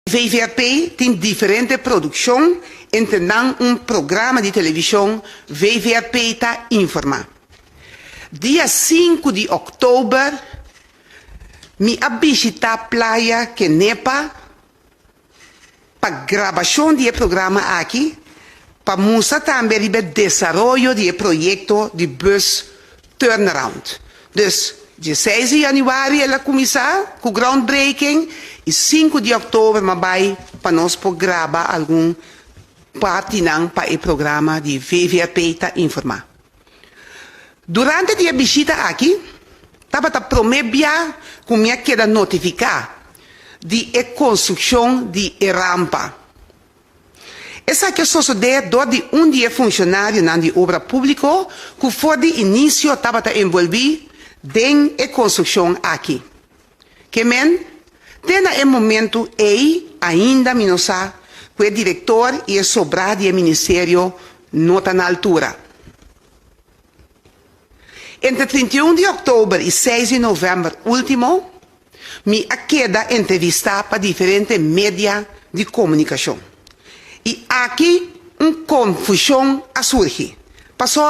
VVRP tem diferente produção, então programa de televisão VVRP tá informa. Dia 5 de outubro, me visita a praia que Nepa para gravação do programa aqui, para mostrar também o desenvolvimento do projeto de bus turnaround. Dus, 16 de januari ela começar com groundbreaking e 5 de outubro vai para nós gravar algum parte para o programa de VVRP tá informar. Durante a visita aqui, estava a prometer que me queda notificar de a construção de rampa. Essa que sucedeu de dia funcionário na obra pública que foi de início estava envolvido em a construção aqui. Que men, tem momento ainda não sabe que o diretor e o sobrado do ministério não estão na altura. Entre 31 de outubro e 6 de novembro último, me queda entrevista para diferentes mídias de comunicação. E aqui confusão surge. Passou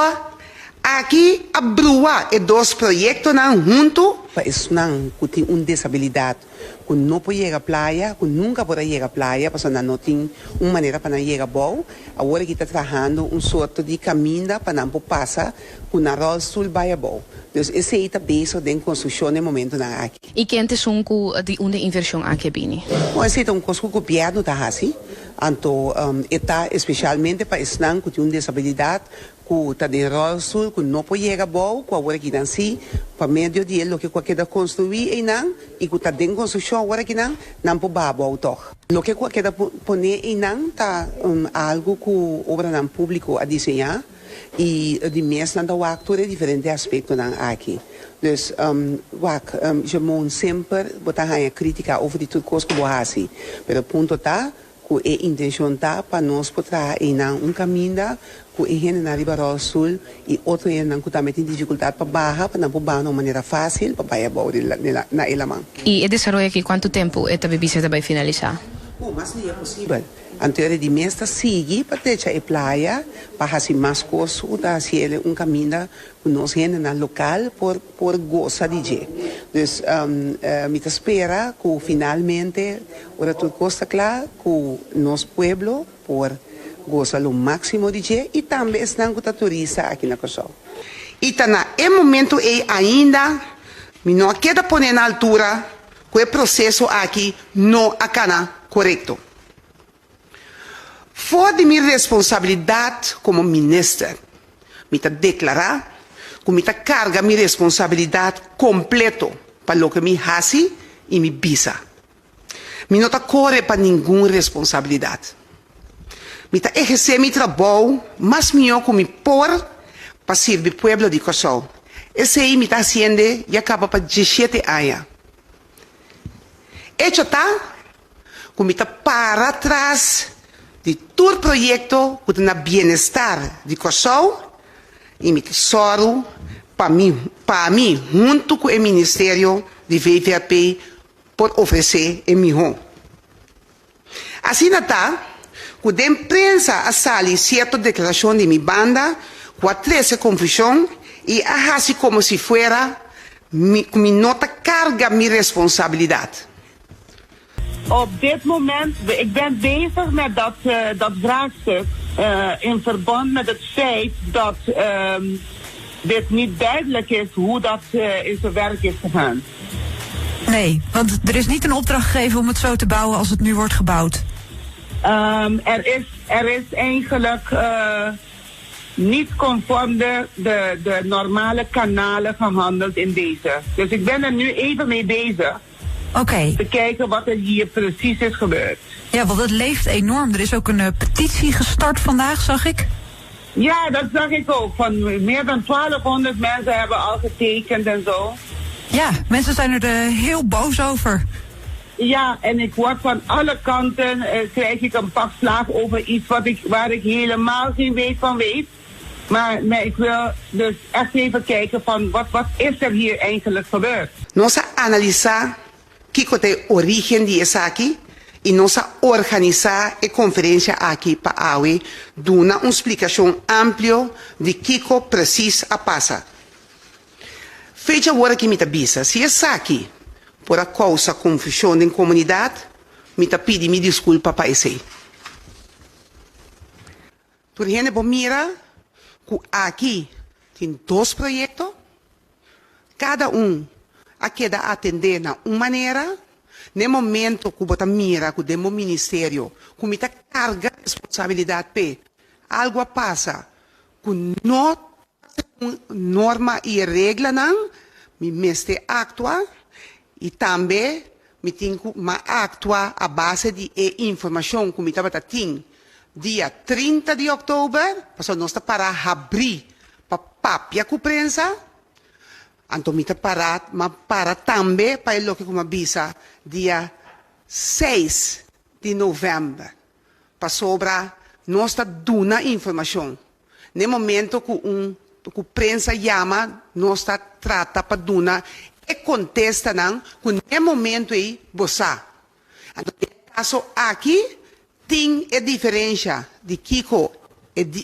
aqui a brua e dois projetos juntos. Isso não tem uma disabilidade, que não pode chegar à praia, que nunca pode chegar à praia, porque não tem uma maneira para chegar bom. Agora que está trabalhando sorte de caminho para não passar, que na rolstoel vai bom. Dus esse aí está bezig de construção no momento na aqui. E quem te sunku de uma inversão aqui bini? Esse é coisa que o governo está fazendo. Então, está especialmente para os que têm uma disabilidade, que está de rolstoel, que não pode chegar bom, que agora que assim, para meio de lo que qualquer construir e que está de construção agora que não pode bom toch. Lo que qualquer poner está algo que o obra público a desenhar e de mês não dá actor diferentes aspectos aqui. Dus je moet sempre botar a crítica over tudo coisa que faz, pero ponto tá que a intenção tá para nós botar em caminho que a gente na Ribeirão Sul e outro não que também tem dificuldade para barra de uma maneira fácil para ir na Elamã. E o desenvolvimento aqui quanto tempo esta visita vai finalizar? O mais é possível. Anterior de mês está sigue para deixar a praia para fazer mais coisas, para fazer caminho que nós gente na local por gostar de je. Dus me espera que finalmente ora tudo costa claro que nosso pueblo por gostar o máximo de je e também estão com turista aqui na Corsol. E tá na momento ainda me não queda pôr na altura que o processo aqui não acana correto. Foi de minha responsabilidade como ministro, me declarar que me carga minha responsabilidade completa para o que me hace e me bisa. Me não corre para nenhuma responsabilidade. Me exercer meu trabalho, mas melhor que me pôr para servir o povo de Corsol. Esse aí me está fazendo e acaba para 17 anos. Hecho tá, que me para atrás de todo projeto que tem bem-estar de Corsol e me soro para mim, junto com o Ministério de VVRP, por oferecer em mim. Assim está, que a imprensa a sali certa declaração de minha banda, com a trece confusão e a assim como se fuera, me nota carga minha responsabilidade. Op dit moment, ik ben bezig met dat vraagstuk in verband met het feit dat dit niet duidelijk is hoe dat in zijn werk is gegaan. Nee, want er is niet een opdracht gegeven om het zo te bouwen als het nu wordt gebouwd. Er is eigenlijk niet conform de normale kanalen gehandeld in deze. Dus ik ben er nu even mee bezig. Oké. Te kijken wat er hier precies is gebeurd. Ja, want het leeft enorm. Er is ook een petitie gestart vandaag, zag ik. Ja, dat zag ik ook. Van meer dan 1200 mensen hebben al getekend en zo. Ja, mensen zijn er heel boos over. Ja, en ik word van alle kanten, krijg ik een pak slaag over iets waar ik helemaal geen weet van weet. Maar ik wil dus echt even kijken van wat is er hier eigenlijk gebeurd. Nós analisar que é a origem de essa aqui E nós organizar a conferência aqui para AUE, dando uma explicação ampla de que precisa passa. Fecha agora que me avisa, se é aqui, por a causa confusão na comunidade, me pede me desculpa para esse. Por exemplo, mira, que aqui tem 2 projetos, cada a queda atender na uma maneira. No momento que você mira que o ministério, que me carga responsabilidade pe, algo passa que não norma e regra não, me meste actua e também me tenho que actuar a base de informação que me estava tendo dia 30 de outubro, para nós para abrir para papia com prensa. Então, me para também para o que como avisa dia 6 de novembro, para sobrar nossa duna informação. No momento que a prensa chama, nós trata para duna e contesta não, que no momento aí você. Então, no caso aqui tem a diferença de Kiko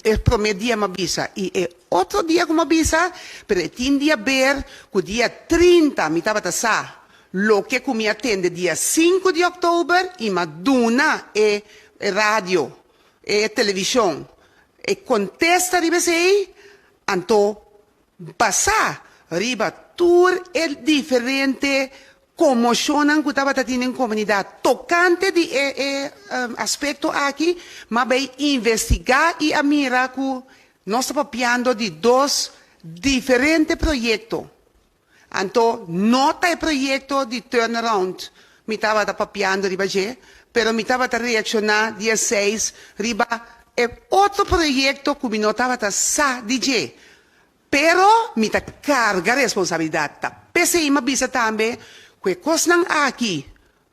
é primeiro dia me avisa e é outro dia como avisa, mas tem dia ver que o dia 30 me estava a lo que me atende dia 5 de outubro e me dona é rádio, é televisão, e contesta de você, então passar riba tudo é diferente comocionam que estava tendo em comunidade tocante de aspecto aqui, mas vai investigar e a mirar que nós estamos papiando de 2 diferentes projetos. Então, não é projeto de turnaround, me estava papiando de baixo, mas me estava a reaccionar dia 6, riba é outro projeto que me não estava a sa DJ. Pero me está carga a responsabilidade. PCI me avisa também que coisas não aqui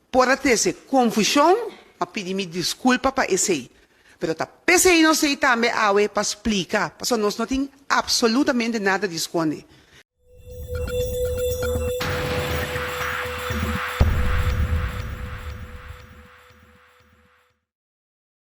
por ter confusão, eu pedi me desculpa para esse. Mas a PCI não sei também para explicar, porque nós não temos absolutamente nada de esconder.